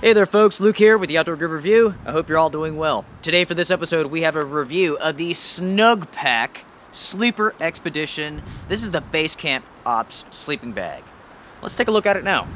Hey there folks, Luke here with the Outdoor Group Review. I hope you're all doing well. Today for this episode we have a review of the Snugpak Sleeper Expedition. This is the Basecamp Ops sleeping bag. Let's take a look at it now.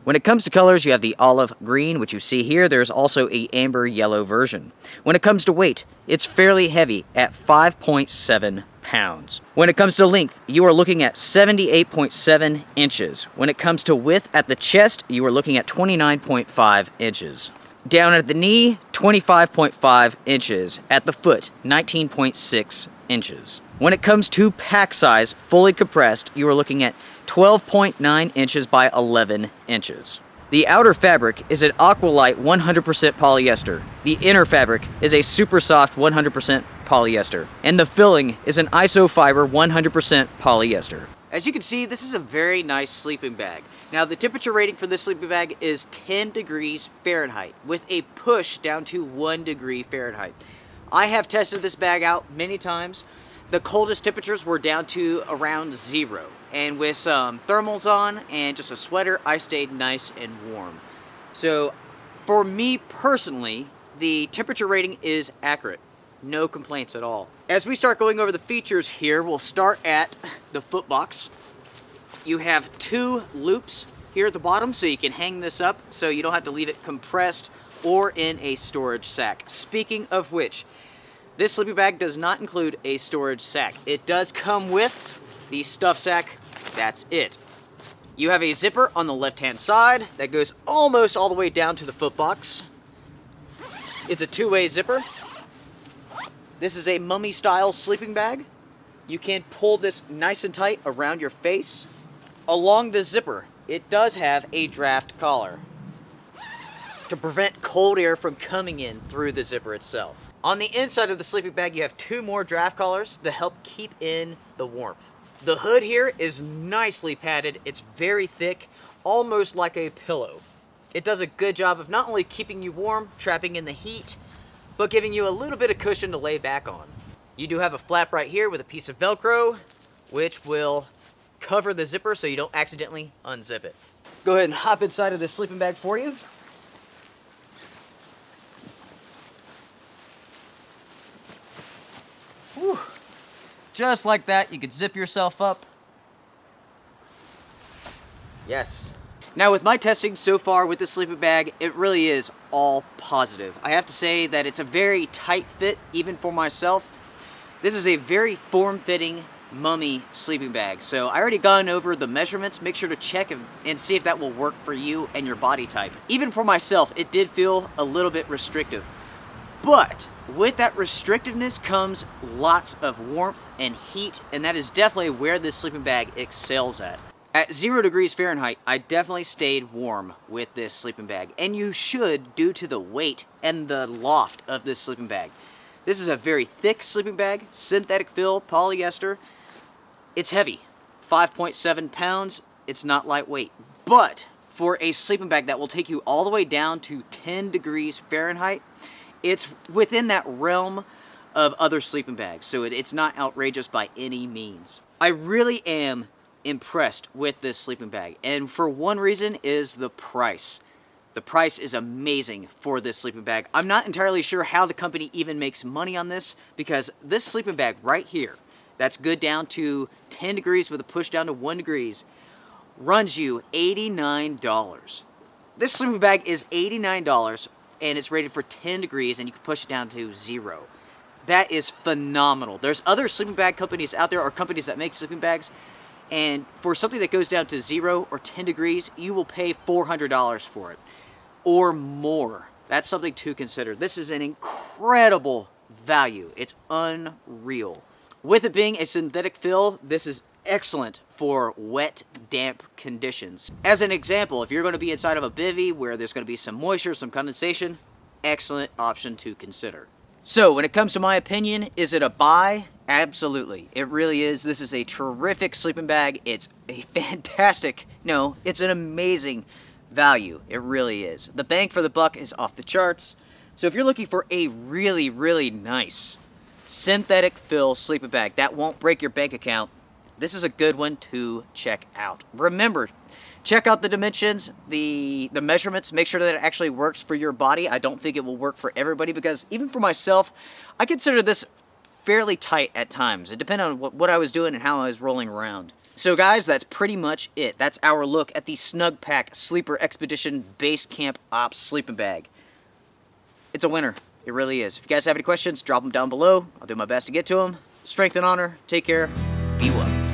When it comes to colors, you have the olive green, which you see here. There's also a amber yellow version. When it comes to weight, it's fairly heavy at 5.7 pounds. When it comes to length, you are looking at 78.7 inches. When it comes to width at the chest, you are looking at 29.5 inches. Down at the knee, 25.5 inches. At the foot, 19.6 inches. When it comes to pack size, fully compressed, you are looking at 12.9 inches by 11 inches. The outer fabric is an Aqualite 100% polyester. The inner fabric is a super soft 100% polyester. And the filling is an isofiber 100% polyester. As you can see, this is a very nice sleeping bag. Now the temperature rating for this sleeping bag is 10 degrees Fahrenheit with a push down to 1 degree Fahrenheit. I have tested this bag out many times. The coldest temperatures were down to around 0. And with some thermals on and just a sweater, I stayed nice and warm. So for me personally, the temperature rating is accurate. No complaints at all. As we start going over the features here, we'll start at the foot box. You have 2 loops here at the bottom, so you can hang this up so you don't have to leave it compressed or in a storage sack. Speaking of which, this sleeping bag does not include a storage sack. It does come with the stuff sack. That's it. You have a zipper on the left-hand side that goes almost all the way down to the foot box. It's a 2-way zipper. This is a mummy-style sleeping bag. You can pull this nice and tight around your face. Along the zipper, it does have a draft collar to prevent cold air from coming in through the zipper itself. On the inside of the sleeping bag, you have 2 more draft collars to help keep in the warmth. The hood here is nicely padded. It's very thick, almost like a pillow. It does a good job of not only keeping you warm, trapping in the heat, but giving you a little bit of cushion to lay back on. You do have a flap right here with a piece of Velcro, which will cover the zipper so you don't accidentally unzip it. Go ahead and hop inside of this sleeping bag for you. Whew. Just like that, you could zip yourself up. Yes. Now with my testing so far with this sleeping bag, it really is all positive. I have to say that it's a very tight fit, even for myself. This is a very form-fitting mummy sleeping bag. So I already gone over the measurements. Make sure to check and see if that will work for you and your body type. Even for myself, it did feel a little bit restrictive. But with that restrictiveness comes lots of warmth and heat, and that is definitely where this sleeping bag excels at. At 0 degrees Fahrenheit, I definitely stayed warm with this sleeping bag, and you should due to the weight and the loft of this sleeping bag. This is a very thick sleeping bag, synthetic fill, polyester. It's heavy, 5.7 pounds. It's not lightweight, but for a sleeping bag that will take you all the way down to 10 degrees Fahrenheit, it's within that realm of other sleeping bags, so it's not outrageous by any means. I really am impressed with this sleeping bag, and for one reason is the price. The price is amazing for this sleeping bag. I'm not entirely sure how the company even makes money on this, because this sleeping bag right here, that's good down to 10 degrees with a push down to 1 degrees, runs you $89. This sleeping bag is $89, and it's rated for 10 degrees, and you can push it down to 0. That is phenomenal. There's other sleeping bag companies out there, or companies that make sleeping bags, and for something that goes down to 0 or 10 degrees, you will pay $400 for it, or more. That's something to consider. This is an incredible value. It's unreal. With it being a synthetic fill, this is excellent for wet, damp conditions. As an example, if you're going to be inside of a bivvy where there's going to be some moisture, some condensation, excellent option to consider. So when it comes to my opinion, is it a buy? Absolutely. It really is. This is a terrific sleeping bag. It's a fantastic, no, it's an amazing value. It really is. The bang for the buck is off the charts. So if you're looking for a really, really nice synthetic fill sleeping bag that won't break your bank account, This is a good one to check out. Remember, check out the dimensions, the measurements, make sure that it actually works for your body. I don't think it will work for everybody because even for myself, I consider this fairly tight at times. It depended on what I was doing and how I was rolling around. So guys, that's pretty much it. That's our look at the Snugpak Sleeper Expedition Basecamp Ops sleeping bag. It's a winner. It really is. If you guys have any questions, drop them down below. I'll do my best to get to them. Strength and honor. Take care. Be well.